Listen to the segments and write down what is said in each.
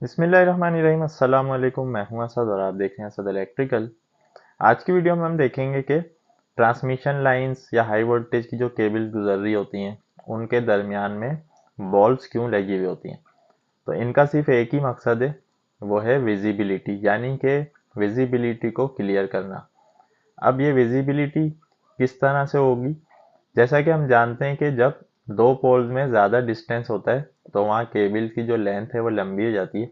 बिस्मिल्लाहिर्रहमानिर्रहीम। अस्सलाम वालेकुम। मैं हूं असद और आप देख रहे हैं असद इलेक्ट्रिकल। आज की वीडियो में हम देखेंगे कि ट्रांसमिशन लाइंस या हाई वोल्टेज की जो केबल गुजर रही होती हैं उनके दरमियान में बॉल्स क्यों लगी हुई होती हैं। तो इनका सिर्फ एक ही मकसद है, वो है विजिबिलिटी, यानी कि विजिबिलिटी को क्लियर करना। अब ये विजिबिलिटी किस तरह से होगी? जैसा कि हम जानते हैं कि जब दो पोल्स में ज़्यादा डिस्टेंस होता है तो वहाँ केबल की जो लेंथ है वो लंबी हो जाती है।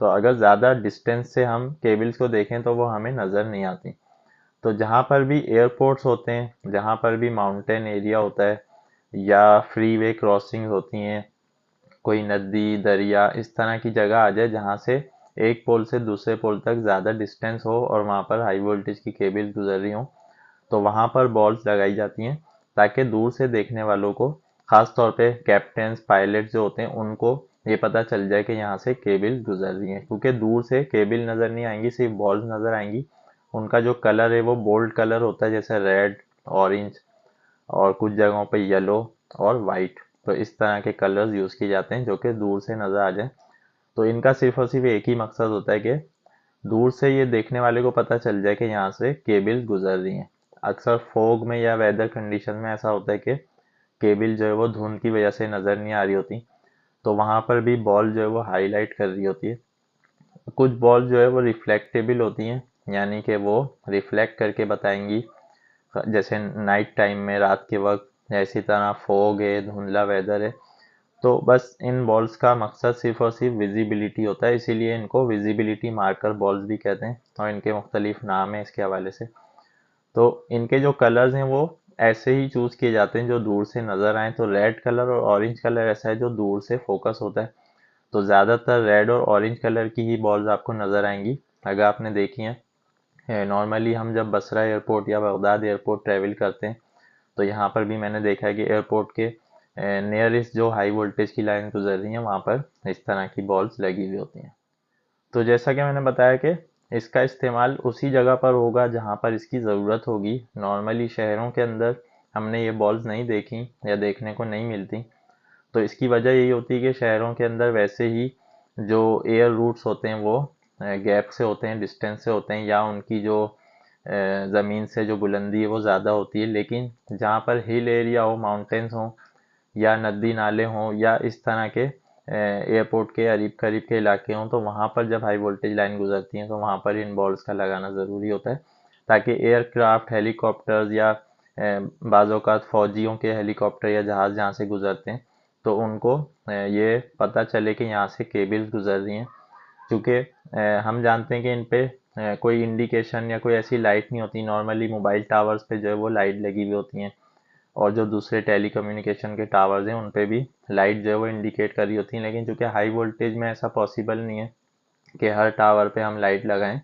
तो अगर ज़्यादा डिस्टेंस से हम केबल्स को देखें तो वो हमें नज़र नहीं आती। तो जहाँ पर भी एयरपोर्ट्स होते हैं, जहाँ पर भी माउंटेन एरिया होता है या फ्रीवे क्रॉसिंग होती हैं, कोई नदी दरिया इस तरह की जगह आ जाए जहाँ से एक पोल से दूसरे पोल तक ज़्यादा डिस्टेंस हो और वहाँ पर हाई वोल्टेज की केबल गुजर रही हो, तो वहाँ पर बॉल्स लगाई जाती हैं ताकि दूर से देखने वालों को, खास तौर पे कैप्टन्स पायलट जो होते हैं, उनको ये पता चल जाए कि यहाँ से केबल गुजर रही है। क्योंकि दूर से केबल नज़र नहीं आएंगी, सिर्फ बॉल्स नज़र आएंगी। उनका जो कलर है वो बोल्ड कलर होता है, जैसे रेड, ऑरेंज और कुछ जगहों पे येलो और वाइट। तो इस तरह के कलर्स यूज़ किए जाते हैं जो कि दूर से नज़र आ जाए। तो इनका सिर्फ और सिर्फ एक ही मकसद होता है कि दूर से ये देखने वाले को पता चल जाए कि यहाँ से केबल गुजर रही है। अक्सर फॉग में या वेदर कंडीशन में ऐसा होता है कि केबल जो है वो धुंध की वजह से नज़र नहीं आ रही होती, तो वहाँ पर भी बॉल जो है वो हाईलाइट कर रही होती है। कुछ बॉल जो है वो रिफ्लेक्टेबल होती हैं, यानी कि वो रिफ्लेक्ट करके बताएंगी, जैसे नाइट टाइम में, रात के वक्त, या इसी तरह फॉग है, धुंधला वेदर है। तो बस इन बॉल्स का मकसद सिर्फ और सिर्फ विजिबिलिटी होता है, इसीलिए इनको विजिबिलिटी मार्कर बॉल्स भी कहते हैं और इनके मुख्तलिफ नाम हैं इसके हवाले से। तो इनके जो कलर्स हैं वो ऐसे ही चूज़ किए जाते हैं जो दूर से नज़र आए। तो रेड कलर और ऑरेंज कलर ऐसा है जो दूर से फोकस होता है। तो ज़्यादातर रेड और ऑरेंज कलर की ही बॉल्स आपको नज़र आएंगी। अगर आपने देखी हैं, नॉर्मली हम जब बसरा एयरपोर्ट या बगदाद एयरपोर्ट ट्रैवल करते हैं तो यहाँ पर भी मैंने देखा है कि एयरपोर्ट के नियरेस्ट जो हाई वोल्टेज की लाइन गुजर रही है वहाँ पर इस तरह की बॉल्स लगी हुई होती हैं। तो जैसा कि मैंने बताया कि इसका इस्तेमाल उसी जगह पर होगा जहाँ पर इसकी ज़रूरत होगी। नॉर्मली शहरों के अंदर हमने ये बॉल्स नहीं देखी या देखने को नहीं मिलती। तो इसकी वजह यही होती है कि शहरों के अंदर वैसे ही जो एयर रूट्स होते हैं वो गैप से होते हैं, डिस्टेंस से होते हैं, या उनकी जो ज़मीन से जो बुलंदी है वो ज़्यादा होती है। लेकिन जहाँ पर हिल एरिया हो, माउंटेन्स हों या नदी नाले हों या इस तरह के एयरपोर्ट के करीब करीब के इलाके हों, तो वहाँ पर जब हाई वोल्टेज लाइन गुजरती हैं तो वहाँ पर इन बॉल्स का लगाना ज़रूरी होता है, ताकि एयरक्राफ्ट, हेलीकॉप्टर्स या बाज़ औक़ात फ़ौजियों के हेलीकॉप्टर या जहाज़ जहाँ से गुजरते हैं तो उनको ये पता चले कि यहाँ से केबल्स गुजर रही हैं। क्योंकि हम जानते हैं कि इन पे कोई इंडिकेशन या कोई ऐसी लाइट नहीं होती। नॉर्मली मोबाइल टावर्स पे जो है वो लाइट लगी हुई होती हैं और जो दूसरे टेली कम्युनिकेशन के टावर्स हैं उन पे भी लाइट जो है वो इंडिकेट कर रही होती हैं। लेकिन चूँकि हाई वोल्टेज में ऐसा पॉसिबल नहीं है कि हर टावर पे हम लाइट लगाएं,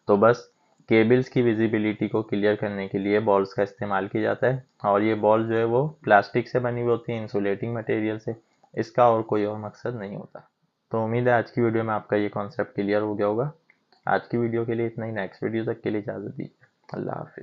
तो बस केबल्स की विजिबिलिटी को क्लियर करने के लिए बॉल्स का इस्तेमाल किया जाता है। और ये बॉल जो है वो प्लास्टिक से बनी हुई होती है, इंसुलेटिंग मटेरियल से। इसका और कोई और मकसद नहीं होता। तो उम्मीद है आज की वीडियो में आपका ये कॉन्सेप्ट क्लियर हो गया होगा। आज की वीडियो के लिए इतना ही। नेक्स्ट वीडियो तक के लिए इजाज़त दीजिए। अल्लाह हाफिज़।